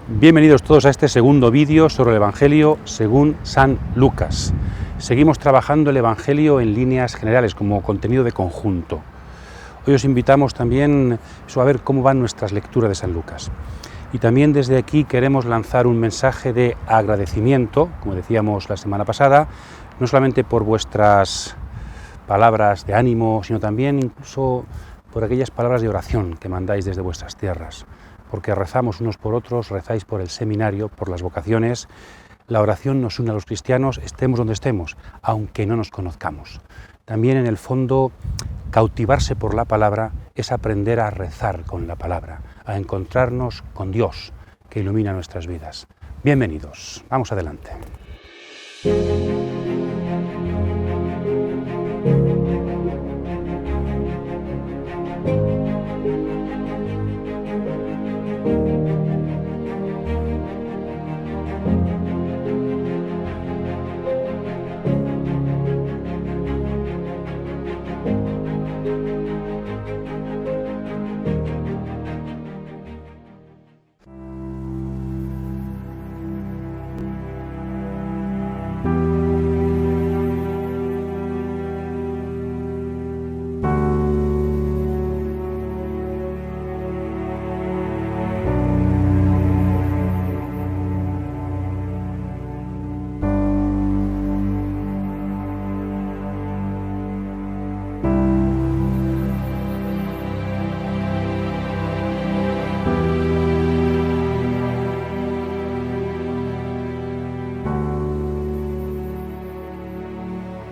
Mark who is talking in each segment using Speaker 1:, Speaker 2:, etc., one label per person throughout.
Speaker 1: Bienvenidos todos a este segundo vídeo sobre el Evangelio según San Lucas. Seguimos trabajando el Evangelio en líneas generales, como contenido de conjunto. Hoy os invitamos también a ver cómo van nuestras lecturas de San Lucas. Y también desde aquí queremos lanzar un mensaje de agradecimiento, como decíamos la semana pasada, no solamente por vuestras palabras de ánimo, sino también incluso por aquellas palabras de oración que mandáis desde vuestras tierras. Porque rezamos unos por otros, rezáis por el seminario, por las vocaciones. La oración nos une a los cristianos, estemos donde estemos, aunque no nos conozcamos. También en el fondo, cautivarse por la palabra es aprender a rezar con la palabra, a encontrarnos con Dios, que ilumina nuestras vidas. Bienvenidos, vamos adelante.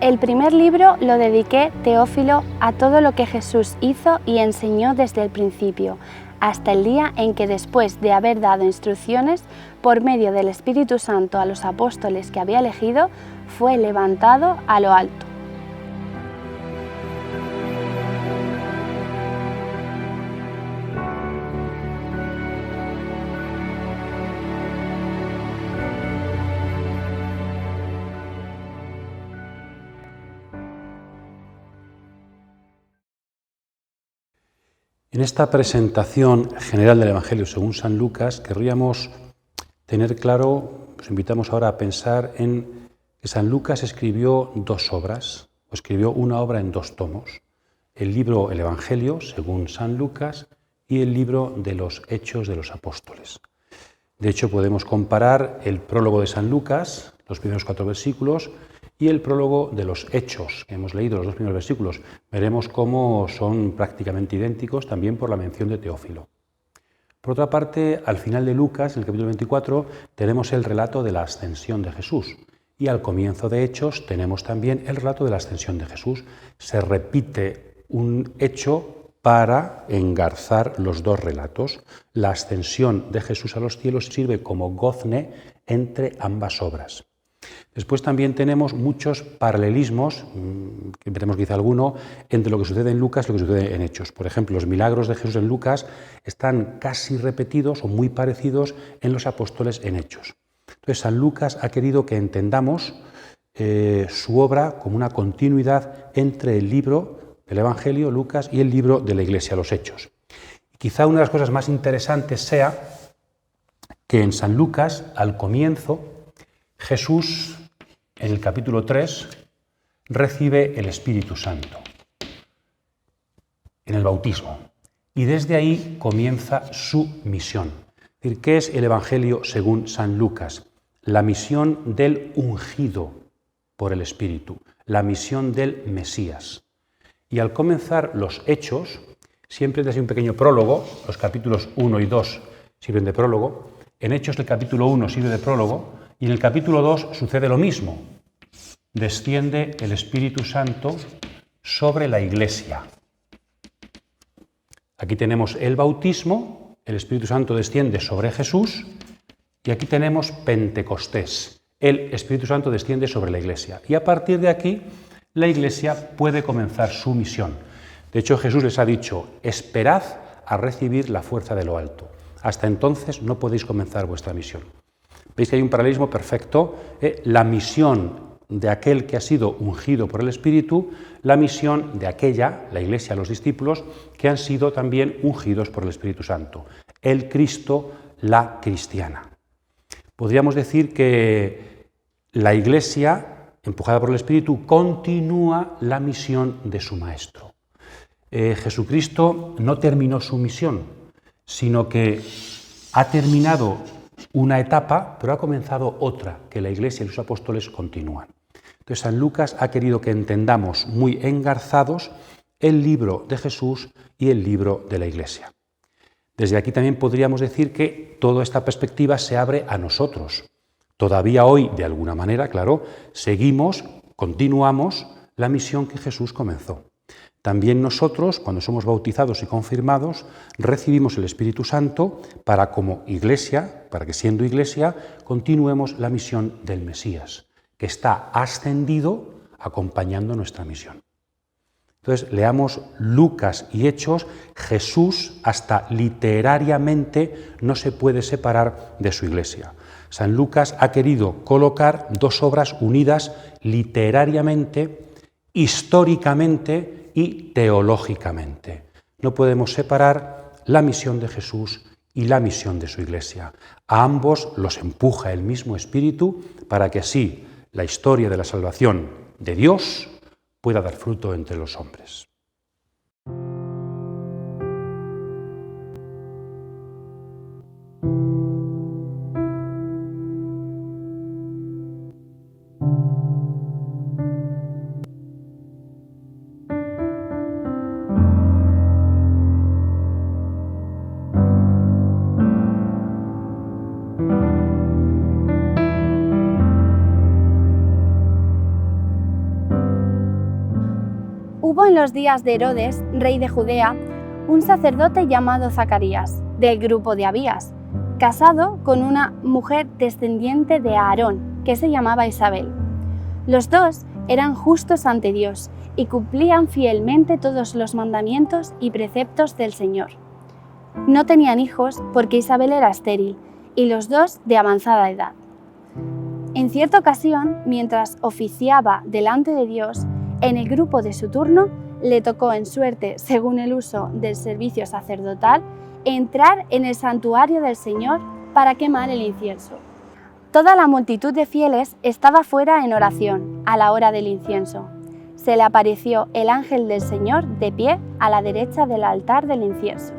Speaker 2: El primer libro lo dediqué, Teófilo, a todo lo que Jesús hizo y enseñó desde el principio, hasta el día en que, después de haber dado instrucciones por medio del Espíritu Santo a los apóstoles que había elegido, fue levantado a lo alto.
Speaker 1: En esta presentación general del Evangelio según San Lucas querríamos tener claro, os invitamos ahora a pensar en que San Lucas escribió dos obras, o escribió una obra en dos tomos, el Evangelio según San Lucas y el libro de los Hechos de los Apóstoles. De hecho, podemos comparar el prólogo de San Lucas, los primeros 4 versículos, y el prólogo de los Hechos, que hemos leído los dos primeros versículos. Veremos cómo son prácticamente idénticos también por la mención de Teófilo. Por otra parte, al final de Lucas, en el capítulo 24, tenemos el relato de la ascensión de Jesús. Y al comienzo de Hechos tenemos también el relato de la ascensión de Jesús. Se repite un hecho para engarzar los dos relatos. La ascensión de Jesús a los cielos sirve como gozne entre ambas obras. Después también tenemos muchos paralelismos, que veremos quizá alguno, entre lo que sucede en Lucas y lo que sucede en Hechos. Por ejemplo, los milagros de Jesús en Lucas están casi repetidos o muy parecidos en los apóstoles en Hechos. Entonces, San Lucas ha querido que entendamos su obra como una continuidad entre el libro del Evangelio, Lucas, y el libro de la Iglesia, los Hechos. Y quizá una de las cosas más interesantes sea que en San Lucas, al comienzo, Jesús, en el capítulo 3, recibe el Espíritu Santo en el bautismo y desde ahí comienza su misión. Es decir, ¿qué es el Evangelio según San Lucas? La misión del ungido por el Espíritu, la misión del Mesías. Y al comenzar los Hechos, siempre desde un pequeño prólogo, los capítulos 1 y 2 sirven de prólogo, en Hechos el capítulo 1 sirve de prólogo, y en el capítulo 2 sucede lo mismo. Desciende el Espíritu Santo sobre la Iglesia. Aquí tenemos el bautismo, el Espíritu Santo desciende sobre Jesús, y aquí tenemos Pentecostés. El Espíritu Santo desciende sobre la Iglesia. Y a partir de aquí, la Iglesia puede comenzar su misión. De hecho, Jesús les ha dicho, esperad a recibir la fuerza de lo alto. Hasta entonces no podéis comenzar vuestra misión. Veis que hay un paralelismo perfecto, la misión de aquel que ha sido ungido por el Espíritu, la misión de aquella, la Iglesia, los discípulos, que han sido también ungidos por el Espíritu Santo. El Cristo, la cristiana. Podríamos decir que la Iglesia, empujada por el Espíritu, continúa la misión de su Maestro. Jesucristo no terminó su misión, sino que ha terminado una etapa, pero ha comenzado otra, que la Iglesia y los apóstoles continúan. Entonces, San Lucas ha querido que entendamos muy engarzados el libro de Jesús y el libro de la Iglesia. Desde aquí también podríamos decir que toda esta perspectiva se abre a nosotros. Todavía hoy, de alguna manera, claro, continuamos la misión que Jesús comenzó. También nosotros, cuando somos bautizados y confirmados, recibimos el Espíritu Santo para, como Iglesia, para que siendo Iglesia, continuemos la misión del Mesías, que está ascendido acompañando nuestra misión. Entonces, leamos Lucas y Hechos. Jesús, hasta literariamente, no se puede separar de su Iglesia. San Lucas ha querido colocar dos obras unidas literariamente, históricamente y teológicamente. No podemos separar la misión de Jesús y la misión de su Iglesia. A ambos los empuja el mismo Espíritu para que así la historia de la salvación de Dios pueda dar fruto entre los hombres.
Speaker 2: Hubo en los días de Herodes, rey de Judea, un sacerdote llamado Zacarías, del grupo de Abías, casado con una mujer descendiente de Aarón, que se llamaba Isabel. Los dos eran justos ante Dios y cumplían fielmente todos los mandamientos y preceptos del Señor. No tenían hijos porque Isabel era estéril y los dos de avanzada edad. En cierta ocasión, mientras oficiaba delante de Dios, en el grupo de su turno le tocó en suerte, según el uso del servicio sacerdotal, entrar en el santuario del Señor para quemar el incienso. Toda la multitud de fieles estaba fuera en oración a la hora del incienso. Se le apareció el ángel del Señor de pie a la derecha del altar del incienso.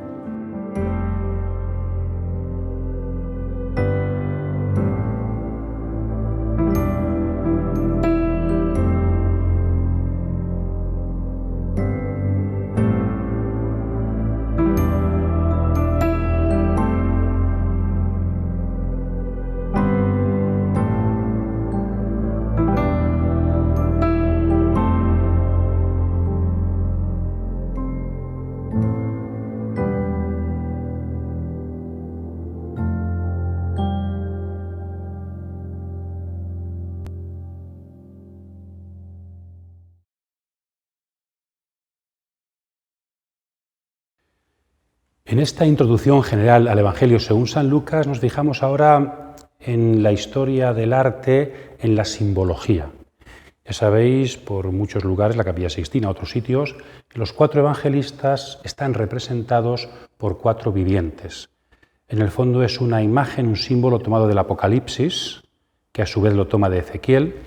Speaker 1: En esta introducción general al Evangelio según San Lucas nos fijamos ahora en la historia del arte, en la simbología. Ya sabéis, por muchos lugares, la Capilla Sixtina, otros sitios, los cuatro evangelistas están representados por cuatro vivientes. En el fondo es una imagen, un símbolo tomado del Apocalipsis, que a su vez lo toma de Ezequiel,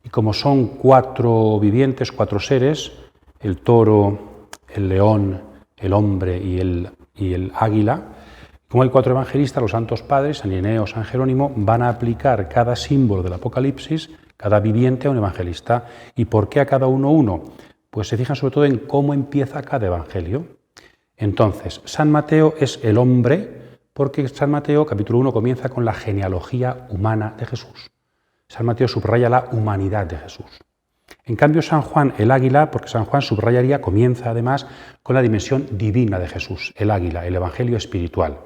Speaker 1: y como son cuatro vivientes, cuatro seres, el toro, el león, el hombre y el águila, como hay cuatro evangelistas, los santos padres, San Ireneo, San Jerónimo, van a aplicar cada símbolo del Apocalipsis, cada viviente a un evangelista. ¿Y por qué a cada uno? Pues se fijan sobre todo en cómo empieza cada evangelio. Entonces, San Mateo es el hombre, porque San Mateo, capítulo 1, comienza con la genealogía humana de Jesús. San Mateo subraya la humanidad de Jesús. En cambio, San Juan, el águila, porque San Juan subrayaría, comienza además con la dimensión divina de Jesús, el águila, el evangelio espiritual,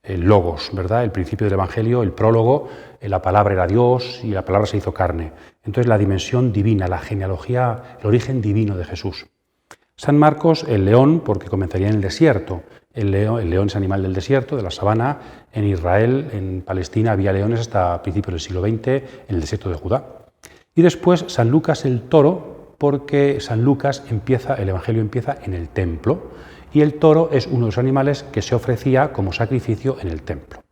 Speaker 1: el logos, ¿verdad? El principio del evangelio, el prólogo, la palabra era Dios y la palabra se hizo carne. Entonces, la dimensión divina, la genealogía, el origen divino de Jesús. San Marcos, el león, porque comenzaría en el desierto. El león es animal del desierto, de la sabana. En Israel, en Palestina, había leones hasta principios del siglo XX, en el desierto de Judá. Y después San Lucas el toro, porque San Lucas el Evangelio empieza en el templo, y el toro es uno de los animales que se ofrecía como sacrificio en el templo.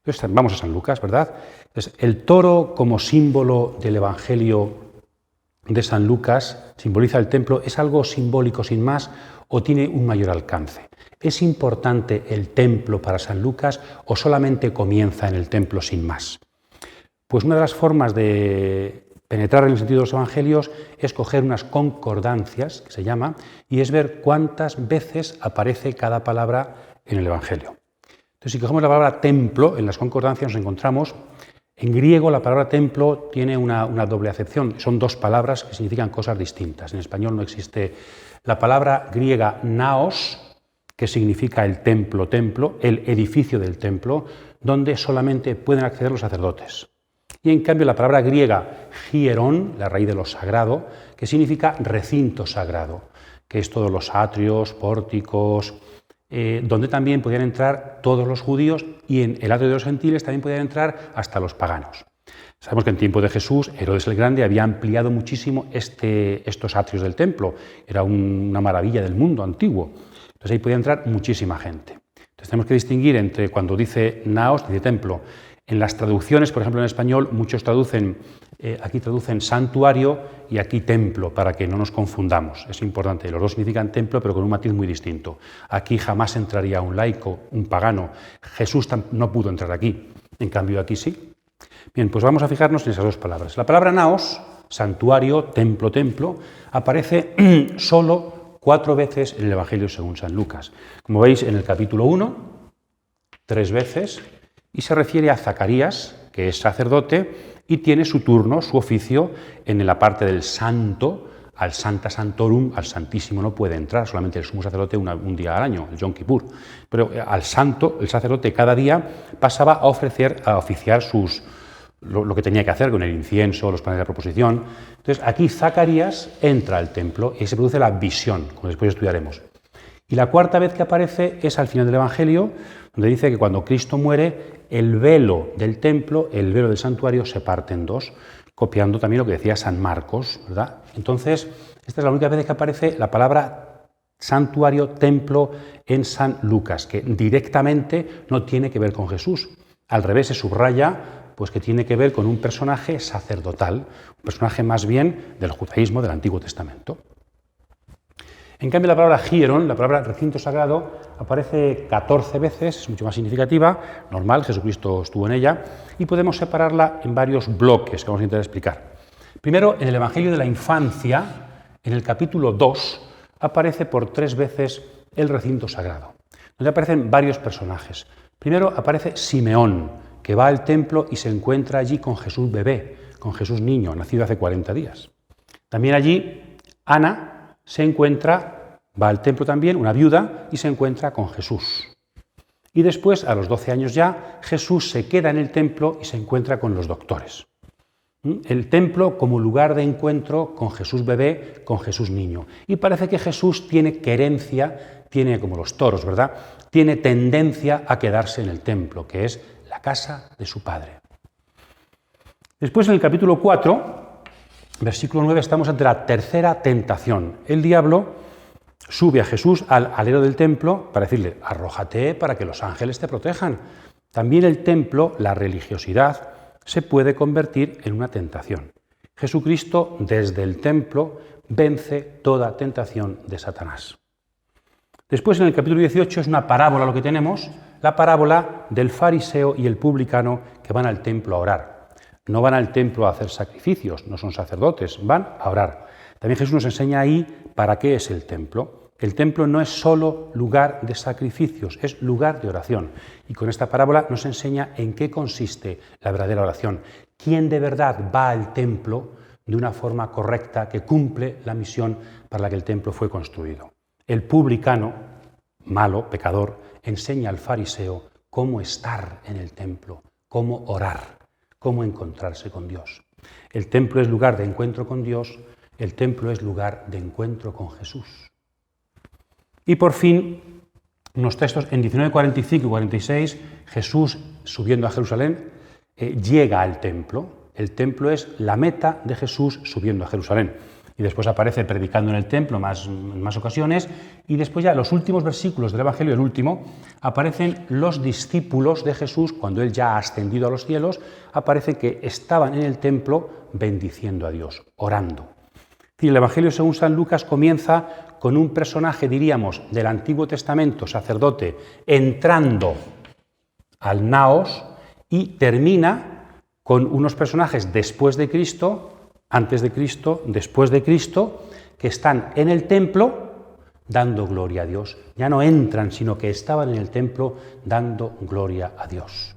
Speaker 1: Entonces, vamos a San Lucas, ¿verdad? Entonces, el toro como símbolo del Evangelio de San Lucas simboliza el templo. ¿Es algo simbólico sin más o tiene un mayor alcance? ¿Es importante el templo para San Lucas o solamente comienza en el templo sin más? Pues una de las formas de penetrar en el sentido de los evangelios es coger unas concordancias, que se llama, y es ver cuántas veces aparece cada palabra en el evangelio. Entonces, si cogemos la palabra templo, en las concordancias nos encontramos, en griego la palabra templo tiene una doble acepción, son dos palabras que significan cosas distintas. En español no existe la palabra griega naos, que significa el templo, el edificio del templo, donde solamente pueden acceder los sacerdotes. Y en cambio la palabra griega hierón, la raíz de lo sagrado, que significa recinto sagrado, que es todos los atrios, pórticos, donde también podían entrar todos los judíos, y en el atrio de los gentiles también podían entrar hasta los paganos. Sabemos que en tiempo de Jesús, Herodes el Grande había ampliado muchísimo estos atrios del templo, era una maravilla del mundo antiguo, entonces ahí podía entrar muchísima gente. Entonces tenemos que distinguir entre cuando dice naos, dice templo. En las traducciones, por ejemplo en español, muchos traducen, aquí traducen santuario y aquí templo, para que no nos confundamos. Es importante, los dos significan templo, pero con un matiz muy distinto. Aquí jamás entraría un laico, un pagano. Jesús no pudo entrar aquí, en cambio aquí sí. Bien, pues vamos a fijarnos en esas dos palabras. La palabra naos, santuario, templo, aparece solo 4 veces en el Evangelio según San Lucas. Como veis, en el capítulo 1, 3 veces, y se refiere a Zacarías, que es sacerdote, y tiene su turno, su oficio, en la parte del santo, al Santa Santorum, al Santísimo no puede entrar, solamente el sumo sacerdote un día al año, el Yom Kippur. Pero al santo, el sacerdote cada día pasaba a oficiar lo que tenía que hacer con el incienso, los panes de la proposición. Entonces aquí Zacarías entra al templo y se produce la visión, como después estudiaremos. Y la 4ª vez que aparece es al final del Evangelio, donde dice que cuando Cristo muere, el velo del templo, el velo del santuario se parte en 2, copiando también lo que decía San Marcos, ¿verdad? Entonces, esta es la única vez que aparece la palabra santuario, templo en San Lucas, que directamente no tiene que ver con Jesús. Al revés, se subraya pues que tiene que ver con un personaje sacerdotal, un personaje más bien del judaísmo del Antiguo Testamento. En cambio, la palabra hieron, la palabra recinto sagrado, aparece 14 veces, es mucho más significativa, normal, Jesucristo estuvo en ella, y podemos separarla en varios bloques que vamos a intentar explicar. Primero, en el Evangelio de la Infancia, en el capítulo 2, aparece por 3 veces el recinto sagrado, donde aparecen varios personajes. Primero aparece Simeón, que va al templo y se encuentra allí con Jesús bebé, con Jesús niño, nacido hace 40 días. También allí Ana va al templo también, una viuda, y se encuentra con Jesús. Y después, a los 12 años ya, Jesús se queda en el templo y se encuentra con los doctores. El templo como lugar de encuentro con Jesús bebé, con Jesús niño. Y parece que Jesús tiene querencia, tiene como los toros, ¿verdad? Tiene tendencia a quedarse en el templo, que es la casa de su padre. Después, en el capítulo 4, versículo 9, estamos ante la 3ª tentación. El diablo sube a Jesús al alero del templo para decirle, arrójate para que los ángeles te protejan. También el templo, la religiosidad, se puede convertir en una tentación. Jesucristo, desde el templo, vence toda tentación de Satanás. Después, en el capítulo 18, es una parábola lo que tenemos, la parábola del fariseo y el publicano que van al templo a orar. No van al templo a hacer sacrificios, no son sacerdotes, van a orar. También Jesús nos enseña ahí para qué es el templo. El templo no es solo lugar de sacrificios, es lugar de oración. Y con esta parábola nos enseña en qué consiste la verdadera oración. ¿Quién de verdad va al templo de una forma correcta que cumple la misión para la que el templo fue construido? El publicano, malo, pecador, enseña al fariseo cómo estar en el templo, cómo orar, cómo encontrarse con Dios. El templo es lugar de encuentro con Dios, el templo es lugar de encuentro con Jesús. Y por fin, unos textos en 19, 45 y 46, Jesús, subiendo a Jerusalén, llega al templo. El templo es la meta de Jesús subiendo a Jerusalén. y después aparece predicando en el templo en más ocasiones, y después ya en los últimos versículos del Evangelio, el último, aparecen los discípulos de Jesús, cuando él ya ha ascendido a los cielos, aparece que estaban en el templo bendiciendo a Dios, orando. Y el Evangelio según San Lucas comienza con un personaje, diríamos, del Antiguo Testamento, sacerdote, entrando al naos, y termina con unos personajes después de Cristo, antes de Cristo, después de Cristo, que están en el templo dando gloria a Dios. Ya no entran, sino que estaban en el templo dando gloria a Dios.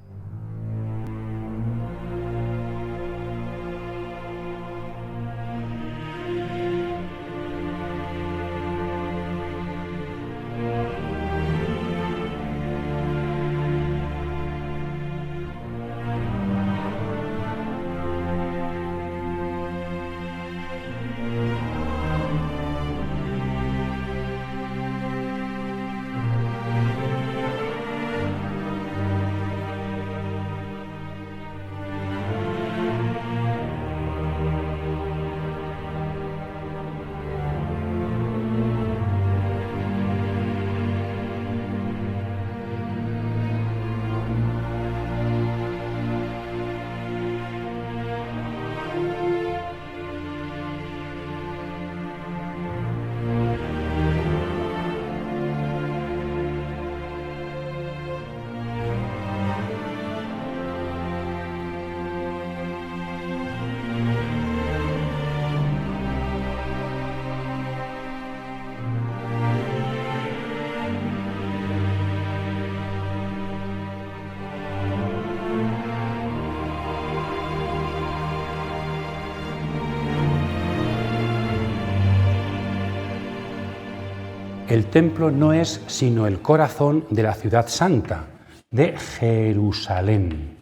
Speaker 1: El templo no es sino el corazón de la ciudad santa, de Jerusalén.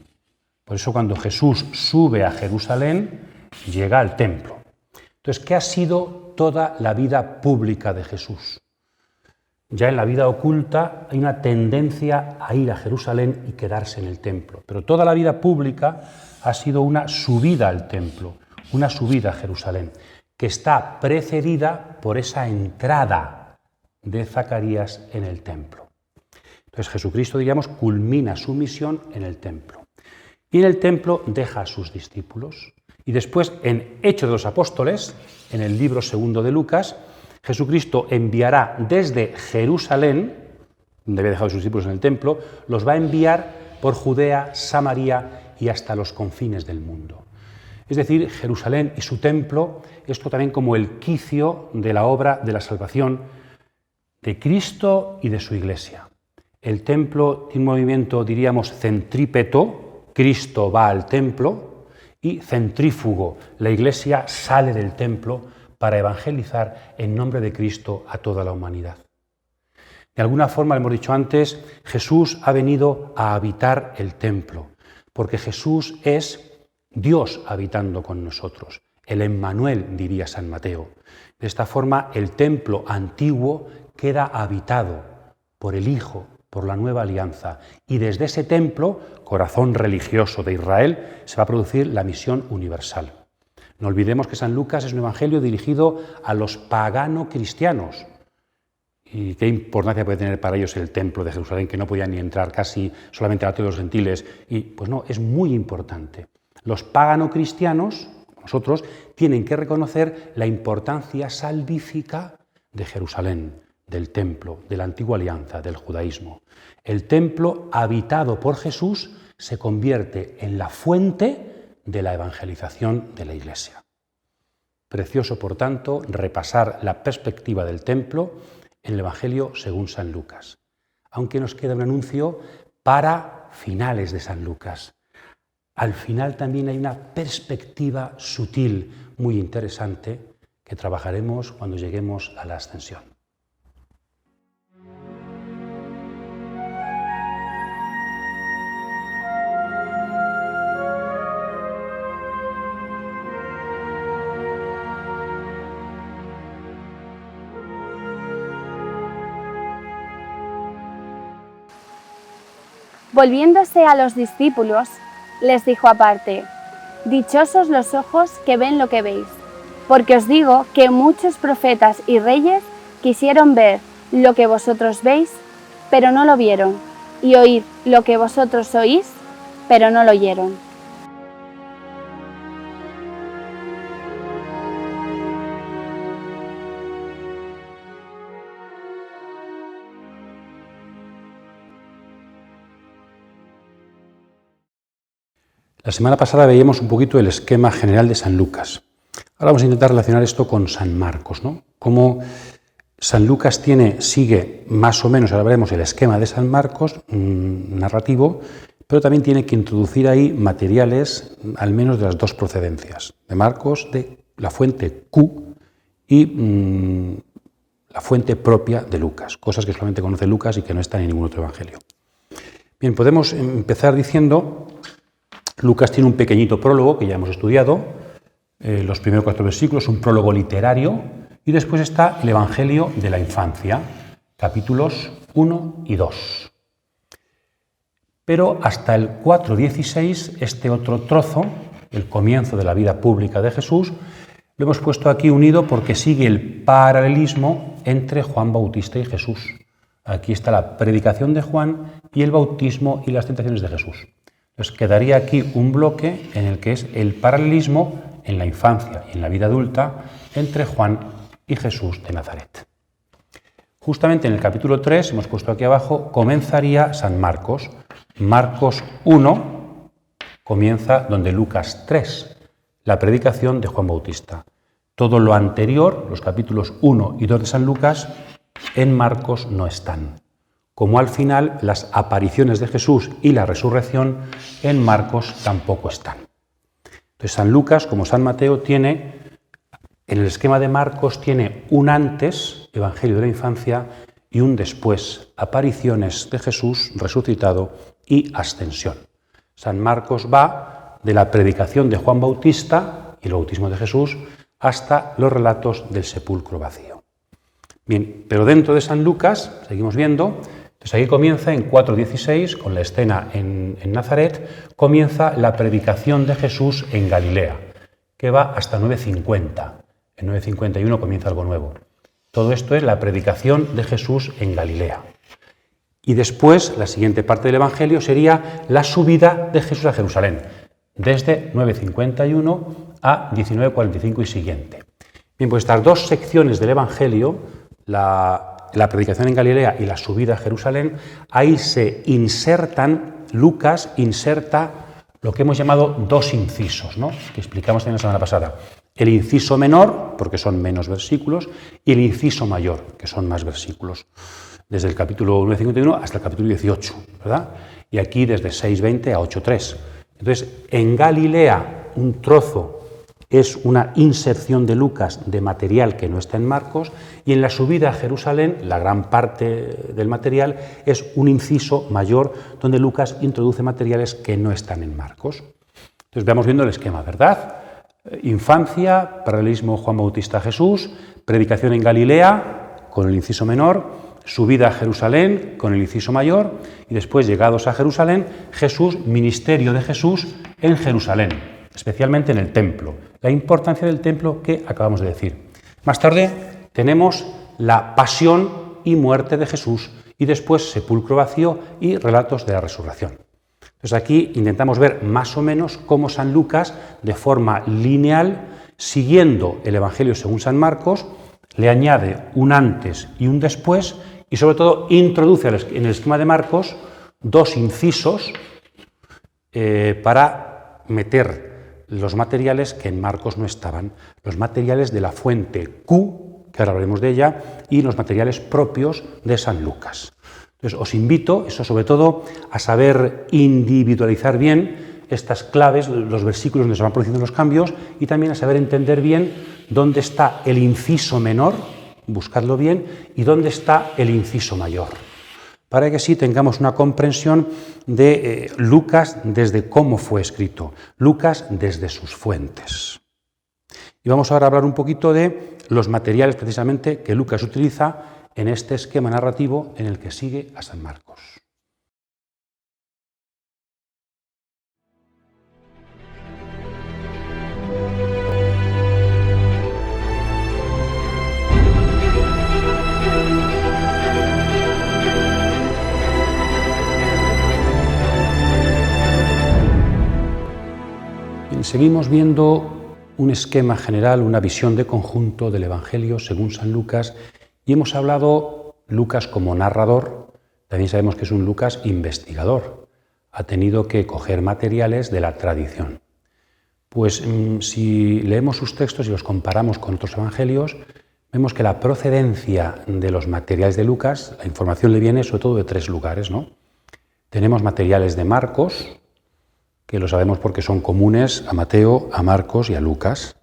Speaker 1: Por eso cuando Jesús sube a Jerusalén, llega al templo. Entonces, ¿qué ha sido toda la vida pública de Jesús? Ya en la vida oculta hay una tendencia a ir a Jerusalén y quedarse en el templo, pero toda la vida pública ha sido una subida al templo, una subida a Jerusalén, que está precedida por esa entrada de Zacarías en el templo. Entonces Jesucristo, diríamos, culmina su misión en el templo. Y en el templo deja a sus discípulos. Y después, en Hechos de los Apóstoles, en el libro segundo de Lucas, Jesucristo enviará desde Jerusalén, donde había dejado a sus discípulos en el templo, los va a enviar por Judea, Samaria y hasta los confines del mundo. Es decir, Jerusalén y su templo, esto también como el quicio de la obra de la salvación de Cristo y de su Iglesia. El templo tiene un movimiento, diríamos, centrípeto, Cristo va al templo, y centrífugo, la Iglesia sale del templo para evangelizar en nombre de Cristo a toda la humanidad. De alguna forma, lo hemos dicho antes, Jesús ha venido a habitar el templo, porque Jesús es Dios habitando con nosotros, el Emmanuel, diría San Mateo. De esta forma, el templo antiguo queda habitado por el Hijo, por la nueva alianza, y desde ese templo, corazón religioso de Israel, se va a producir la misión universal. No olvidemos que San Lucas es un evangelio dirigido a los pagano-cristianos. ¿Y qué importancia puede tener para ellos el templo de Jerusalén, que no podían ni entrar casi solamente a todos los gentiles? Y pues no, es muy importante. Los pagano-cristianos, nosotros, tienen que reconocer la importancia salvífica de Jerusalén, del templo, de la antigua alianza, del judaísmo. El templo habitado por Jesús se convierte en la fuente de la evangelización de la Iglesia. Precioso, por tanto, repasar la perspectiva del templo en el Evangelio según San Lucas, aunque nos queda un anuncio para finales de San Lucas. Al final también hay una perspectiva sutil muy interesante que trabajaremos cuando lleguemos a la ascensión.
Speaker 2: Volviéndose a los discípulos, les dijo aparte: «Dichosos los ojos que ven lo que veis, Porque os digo que muchos profetas y reyes quisieron ver lo que vosotros veis, pero no lo vieron, y oír lo que vosotros oís, pero no lo oyeron.
Speaker 1: La semana pasada veíamos un poquito el esquema general de San Lucas. Ahora vamos a intentar relacionar esto con San Marcos, ¿no? Cómo San Lucas sigue más o menos, ahora veremos el esquema de San Marcos, narrativo, pero también tiene que introducir ahí materiales, al menos de las dos procedencias, de Marcos, de la fuente Q y la fuente propia de Lucas, cosas que solamente conoce Lucas y que no están en ningún otro evangelio. Bien, podemos empezar diciendo, Lucas tiene un pequeñito prólogo que ya hemos estudiado, los primeros 4 versículos, un prólogo literario, y después está el Evangelio de la infancia, capítulos 1 y 2. Pero hasta el 4:16, este otro trozo, el comienzo de la vida pública de Jesús, lo hemos puesto aquí unido porque sigue el paralelismo entre Juan Bautista y Jesús. Aquí está la predicación de Juan y el bautismo y las tentaciones de Jesús. Entonces quedaría aquí un bloque en el que es el paralelismo en la infancia y en la vida adulta entre Juan y Jesús de Nazaret. Justamente en el capítulo 3, hemos puesto aquí abajo, comenzaría San Marcos. Marcos 1 comienza donde Lucas 3, la predicación de Juan Bautista. Todo lo anterior, los capítulos 1 y 2 de San Lucas, en Marcos no están. Como al final las apariciones de Jesús y la resurrección en Marcos tampoco están. Entonces San Lucas, como San Mateo, tiene, en el esquema de Marcos, tiene un antes, Evangelio de la infancia, y un después, apariciones de Jesús resucitado y ascensión. San Marcos va de la predicación de Juan Bautista y el bautismo de Jesús hasta los relatos del sepulcro vacío. Bien, pero dentro de San Lucas, seguimos viendo, entonces aquí comienza en 4:16, con la escena en Nazaret, comienza la predicación de Jesús en Galilea, que va hasta 9:50. En 9:51 comienza algo nuevo. Todo esto es la predicación de Jesús en Galilea. Y después, la siguiente parte del Evangelio sería la subida de Jesús a Jerusalén, desde 9:51 a 19:45 y siguiente. Bien, pues estas dos secciones del Evangelio, la predicación en Galilea y la subida a Jerusalén, ahí se insertan, Lucas inserta lo que hemos llamado dos incisos, ¿no? Que explicamos también la semana pasada. El inciso menor, porque son menos versículos, y el inciso mayor, que son más versículos, desde el capítulo 9:51 hasta el capítulo 18, ¿verdad? Y aquí desde 6:20 a 8:3. Entonces, en Galilea, un trozo es una inserción de Lucas de material que no está en Marcos, y en la subida a Jerusalén, la gran parte del material es un inciso mayor donde Lucas introduce materiales que no están en Marcos. Entonces veamos viendo el esquema, ¿verdad? Infancia, paralelismo Juan Bautista a Jesús, predicación en Galilea con el inciso menor, subida a Jerusalén con el inciso mayor, y después, llegados a Jerusalén, Jesús, ministerio de Jesús en Jerusalén, especialmente en el templo. La importancia del templo que acabamos de decir. Más tarde tenemos la pasión y muerte de Jesús y después sepulcro vacío y relatos de la resurrección. Entonces aquí intentamos ver más o menos cómo San Lucas, de forma lineal, siguiendo el Evangelio según San Marcos, le añade un antes y un después y sobre todo introduce en el esquema de Marcos dos incisos para meter los materiales que en Marcos no estaban, los materiales de la fuente Q, que ahora hablaremos de ella, y los materiales propios de San Lucas. Entonces os invito, eso sobre todo, a saber individualizar bien estas claves, los versículos donde se van produciendo los cambios, y también a saber entender bien dónde está el inciso menor, buscarlo bien, y dónde está el inciso mayor, para que así tengamos una comprensión de Lucas desde cómo fue escrito, Lucas desde sus fuentes. Y vamos ahora a hablar un poquito de los materiales precisamente que Lucas utiliza en este esquema narrativo en el que sigue a San Marcos. Seguimos viendo un esquema general, una visión de conjunto del Evangelio según San Lucas, y hemos hablado Lucas como narrador. También sabemos que es un Lucas investigador. Ha tenido que coger materiales de la tradición. Pues si leemos sus textos y los comparamos con otros evangelios, vemos que la procedencia de los materiales de Lucas, la información le viene sobre todo de 3 lugares, ¿no? Tenemos materiales de Marcos, que lo sabemos porque son comunes a Mateo, a Marcos y a Lucas.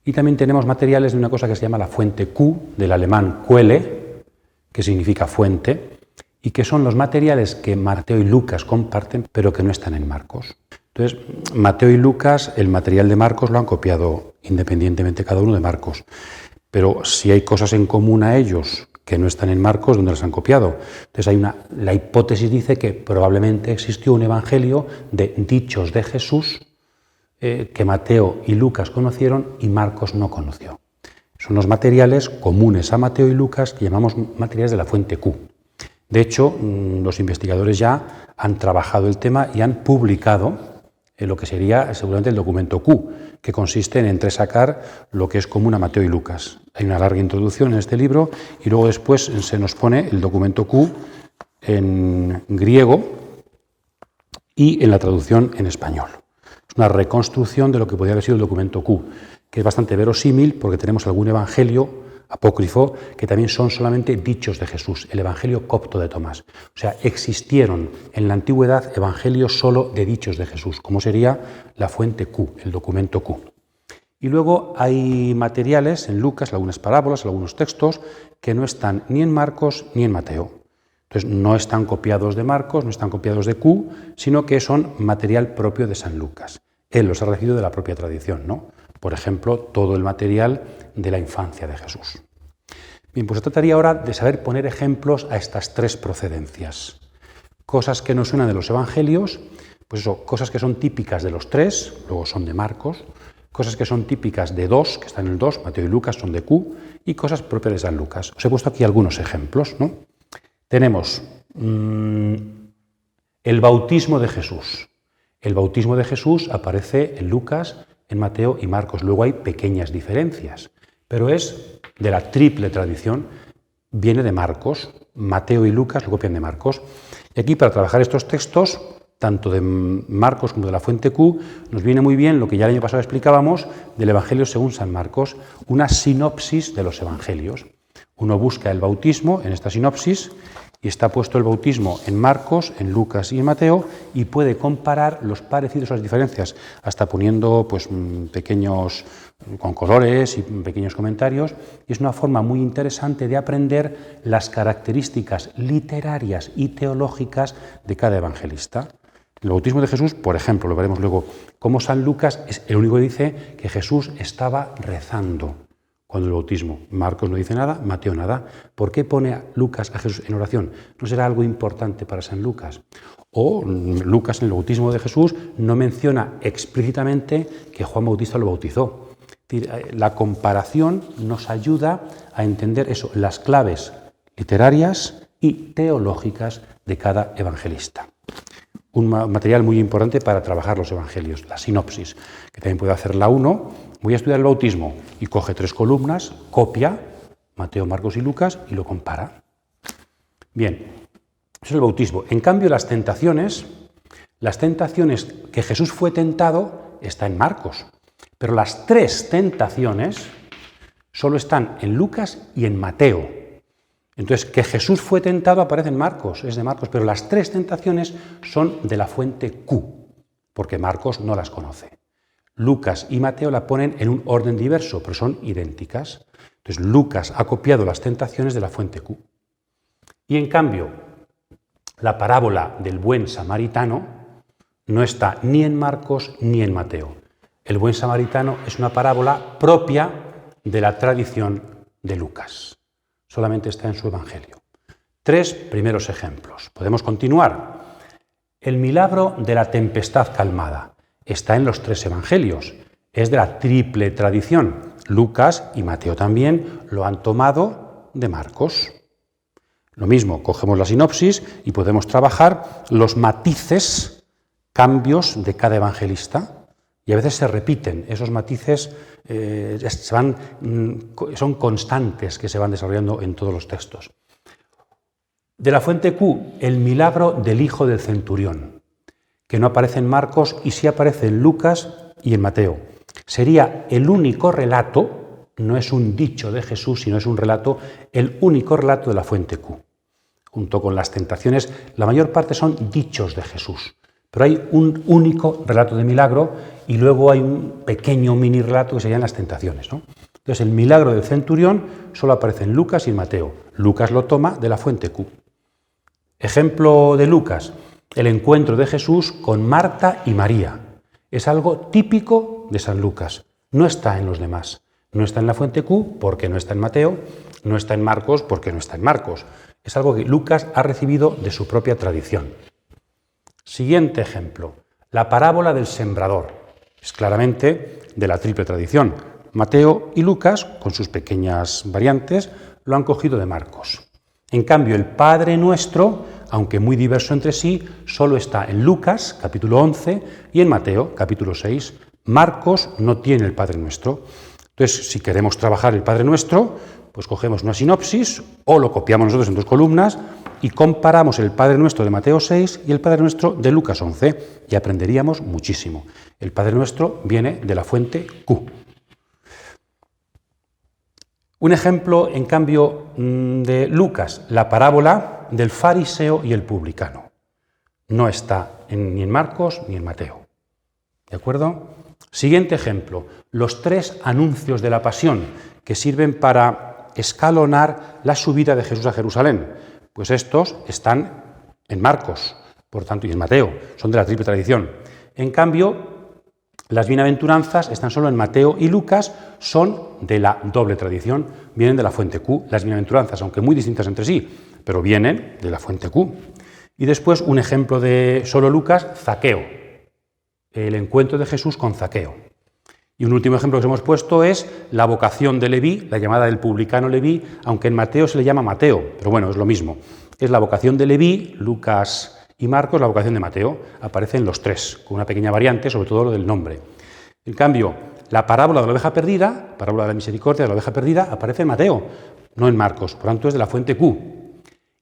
Speaker 1: Y también tenemos materiales de una cosa que se llama la fuente Q, del alemán Quelle, que significa fuente, y que son los materiales que Mateo y Lucas comparten, pero que no están en Marcos. Entonces, Mateo y Lucas, el material de Marcos lo han copiado independientemente cada uno de Marcos. Pero si hay cosas en común a ellos que no están en Marcos, ¿dónde las han copiado? Entonces la hipótesis dice que probablemente existió un evangelio de dichos de Jesús que Mateo y Lucas conocieron y Marcos no conoció. Son los materiales comunes a Mateo y Lucas que llamamos materiales de la fuente Q. De hecho, los investigadores ya han trabajado el tema y han publicado lo que sería seguramente el documento Q, que consiste en entresacar lo que es común a Mateo y Lucas. Hay una larga introducción en este libro y luego después se nos pone el documento Q en griego y en la traducción en español. Es una reconstrucción de lo que podría haber sido el documento Q, que es bastante verosímil porque tenemos algún evangelio apócrifo que también son solamente dichos de Jesús, el evangelio copto de Tomás. O sea, existieron en la antigüedad evangelios solo de dichos de Jesús, como sería la fuente Q, el documento Q. Y luego hay materiales en Lucas, algunas parábolas, algunos textos, que no están ni en Marcos ni en Mateo. Entonces, no están copiados de Marcos, no están copiados de Q, sino que son material propio de San Lucas. Él los ha recibido de la propia tradición, ¿no? Por ejemplo, todo el material de la infancia de Jesús. Bien, pues se trataría ahora de saber poner ejemplos a estas 3 procedencias. Cosas que nos suenan de los evangelios, pues eso, cosas que son típicas de los 3, luego son de Marcos, cosas que son típicas de 2, que están en el 2, Mateo y Lucas son de Q, y cosas propias de San Lucas. Os he puesto aquí algunos ejemplos, ¿no? Tenemos el bautismo de Jesús. El bautismo de Jesús aparece en Lucas, en Mateo y Marcos. Luego hay pequeñas diferencias, pero es de la triple tradición, viene de Marcos. Mateo y Lucas lo copian de Marcos. Y aquí, para trabajar estos textos, tanto de Marcos como de la fuente Q, nos viene muy bien lo que ya el año pasado explicábamos del Evangelio según San Marcos, una sinopsis de los Evangelios. Uno busca el bautismo en esta sinopsis y está puesto el bautismo en Marcos, en Lucas y en Mateo y puede comparar los parecidos o las diferencias, hasta poniendo pues, pequeños con colores y pequeños comentarios. Y es una forma muy interesante de aprender las características literarias y teológicas de cada evangelista. El bautismo de Jesús, por ejemplo, lo veremos luego, como San Lucas es el único que dice que Jesús estaba rezando cuando el bautismo. Marcos no dice nada, Mateo nada. ¿Por qué pone a Lucas a Jesús en oración? ¿No será algo importante para San Lucas? O Lucas en el bautismo de Jesús no menciona explícitamente que Juan Bautista lo bautizó. La comparación nos ayuda a entender eso, las claves literarias y teológicas de cada evangelista. Un material muy importante para trabajar los evangelios, la sinopsis, que también puede hacerla uno. Voy a estudiar el bautismo y coge 3 columnas, copia Mateo, Marcos y Lucas y lo compara. Bien, eso es el bautismo. En cambio, las tentaciones que Jesús fue tentado está en Marcos, pero las 3 tentaciones solo están en Lucas y en Mateo. Entonces, que Jesús fue tentado aparece en Marcos, es de Marcos, pero las 3 tentaciones son de la fuente Q, porque Marcos no las conoce. Lucas y Mateo la ponen en un orden diverso, pero son idénticas. Entonces, Lucas ha copiado las tentaciones de la fuente Q. Y en cambio, la parábola del buen samaritano no está ni en Marcos ni en Mateo. El buen samaritano es una parábola propia de la tradición de Lucas. Solamente está en su evangelio. 3 primeros ejemplos. Podemos continuar. El milagro de la tempestad calmada está en los 3 evangelios. Es de la triple tradición. Lucas y Mateo también lo han tomado de Marcos. Lo mismo, cogemos la sinopsis y podemos trabajar los matices, cambios de cada evangelista. Y a veces se repiten, esos matices son constantes que se van desarrollando en todos los textos. De la fuente Q, el milagro del hijo del centurión, que no aparece en Marcos y sí aparece en Lucas y en Mateo. Sería el único relato, no es un dicho de Jesús, sino es un relato, el único relato de la fuente Q. Junto con las tentaciones, la mayor parte son dichos de Jesús. Pero hay un único relato de milagro y luego hay un pequeño mini relato que serían las tentaciones, ¿no? Entonces el milagro del centurión solo aparece en Lucas y en Mateo. Lucas lo toma de la fuente Q. Ejemplo de Lucas, el encuentro de Jesús con Marta y María. Es algo típico de San Lucas, no está en los demás. No está en la fuente Q porque no está en Mateo, no está en Marcos porque no está en Marcos. Es algo que Lucas ha recibido de su propia tradición. Siguiente ejemplo, la parábola del sembrador. Es claramente de la triple tradición. Mateo y Lucas, con sus pequeñas variantes, lo han cogido de Marcos. En cambio, el Padre Nuestro, aunque muy diverso entre sí, solo está en Lucas, capítulo 11, y en Mateo, capítulo 6. Marcos no tiene el Padre Nuestro. Entonces, si queremos trabajar el Padre Nuestro, pues cogemos una sinopsis o lo copiamos nosotros en 2 columnas y comparamos el Padre Nuestro de Mateo 6 y el Padre Nuestro de Lucas 11 y aprenderíamos muchísimo. El Padre Nuestro viene de la fuente Q. Un ejemplo, en cambio, de Lucas, la parábola del fariseo y el publicano. No está ni en Marcos ni en Mateo. ¿De acuerdo? Siguiente ejemplo, los 3 anuncios de la pasión que sirven para escalonar la subida de Jesús a Jerusalén. Pues estos están en Marcos, por tanto, y en Mateo, son de la triple tradición. En cambio, las bienaventuranzas están solo en Mateo y Lucas, son de la doble tradición, vienen de la fuente Q. Las bienaventuranzas, aunque muy distintas entre sí, pero vienen de la fuente Q. Y después un ejemplo de solo Lucas, Zaqueo, el encuentro de Jesús con Zaqueo. Y un último ejemplo que hemos puesto es la vocación de Leví, la llamada del publicano Leví, aunque en Mateo se le llama Mateo, pero bueno, es lo mismo. Es la vocación de Leví, Lucas y Marcos, la vocación de Mateo. Aparecen los 3, con una pequeña variante, sobre todo lo del nombre. En cambio, la parábola de la oveja perdida, parábola de la misericordia de la oveja perdida, aparece en Mateo, no en Marcos, por tanto es de la fuente Q.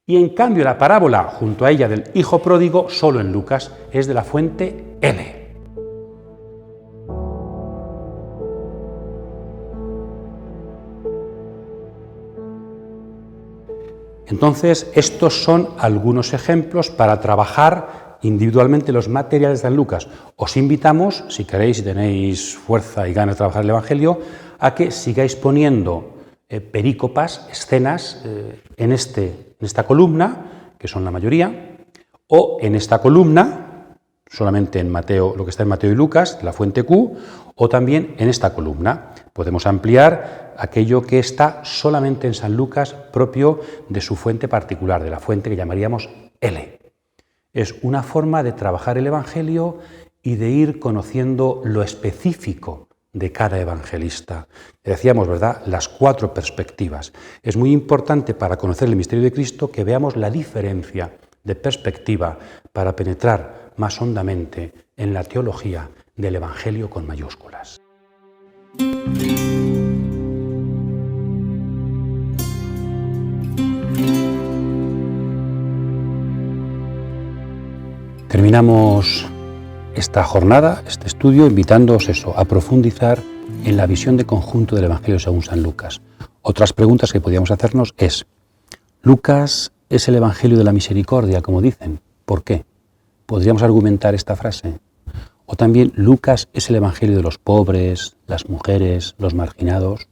Speaker 1: Y en cambio la parábola, junto a ella, del hijo pródigo, solo en Lucas, es de la fuente L. Entonces, estos son algunos ejemplos para trabajar individualmente los materiales de San Lucas. Os invitamos, si queréis y tenéis fuerza y ganas de trabajar el Evangelio, a que sigáis poniendo perícopas, escenas, en esta columna, que son la mayoría, o en esta columna, solamente en Mateo, lo que está en Mateo y Lucas, la fuente Q, o también en esta columna. Podemos ampliar aquello que está solamente en San Lucas, propio de su fuente particular, de la fuente que llamaríamos L. Es una forma de trabajar el Evangelio y de ir conociendo lo específico de cada evangelista. Decíamos, ¿verdad?, las 4 perspectivas. Es muy importante para conocer el misterio de Cristo que veamos la diferencia de perspectiva para penetrar más hondamente en la teología del Evangelio con mayúsculas. Terminamos esta jornada, este estudio, invitándoos a profundizar en la visión de conjunto del Evangelio según San Lucas. Otras preguntas que podríamos hacernos es, ¿Lucas es el Evangelio de la misericordia, como dicen? ¿Por qué? ¿Podríamos argumentar esta frase? O también, ¿Lucas es el Evangelio de los pobres, las mujeres, los marginados?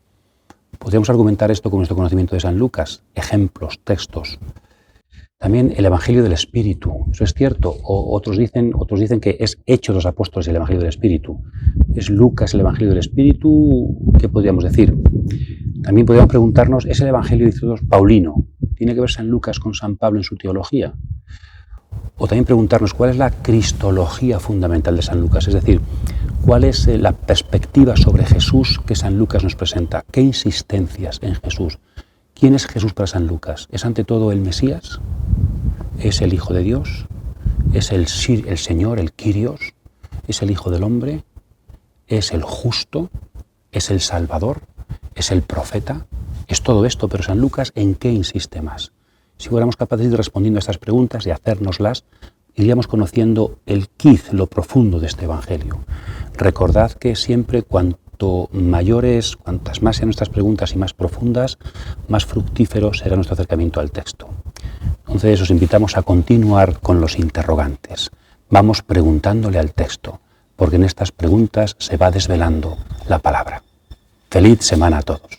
Speaker 1: ¿Podríamos argumentar esto con nuestro conocimiento de San Lucas? Ejemplos, textos. También el Evangelio del Espíritu, ¿eso es cierto? O otros dicen que es Hechos de los Apóstoles el Evangelio del Espíritu. ¿Es Lucas el Evangelio del Espíritu? ¿Qué podríamos decir? También podríamos preguntarnos, ¿es el Evangelio de Dios Paulino? ¿Tiene que ver San Lucas con San Pablo en su teología? O también preguntarnos, ¿cuál es la cristología fundamental de San Lucas? Es decir, ¿cuál es la perspectiva sobre Jesús que San Lucas nos presenta? ¿Qué insistencias en Jesús? ¿Quién es Jesús para San Lucas? ¿Es ante todo el Mesías? ¿Es el Hijo de Dios? ¿Es el Señor, el Kyrios? ¿Es el Hijo del Hombre? es el justo, es el Salvador, es el profeta, es todo esto, pero San Lucas, ¿en qué insiste más? Si fuéramos capaces de ir respondiendo a estas preguntas y hacérnoslas, iríamos conociendo el quiz, lo profundo de este Evangelio. Recordad que siempre cuantas más sean nuestras preguntas y más profundas, más fructífero será nuestro acercamiento al texto. Entonces os invitamos a continuar con los interrogantes. Vamos preguntándole al texto, porque en estas preguntas se va desvelando la palabra. Feliz semana a todos.